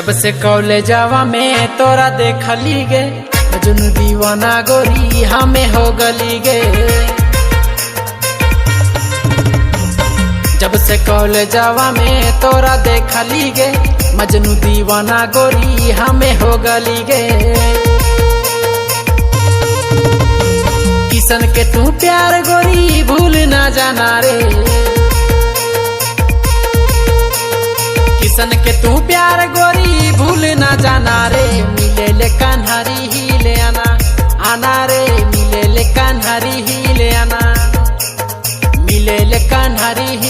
जब से कॉलेजवा में तोरा देखली गे, मजनू दीवाना गोरी हमें हो गली गे। जब से कॉलेजवा में तोरा देखली गे, मजनू दीवाना गोरी हमें हो गली गे। किसन के तू प्यार गोरी भूल ना जाना रे, किसन के तू प्यार गोरी भूल ना जाना रे। मिले ले कान्हारी ही ले आना, आना रे मिले ले कान्हारी ही ले आना, मिले ले कान्हारी ही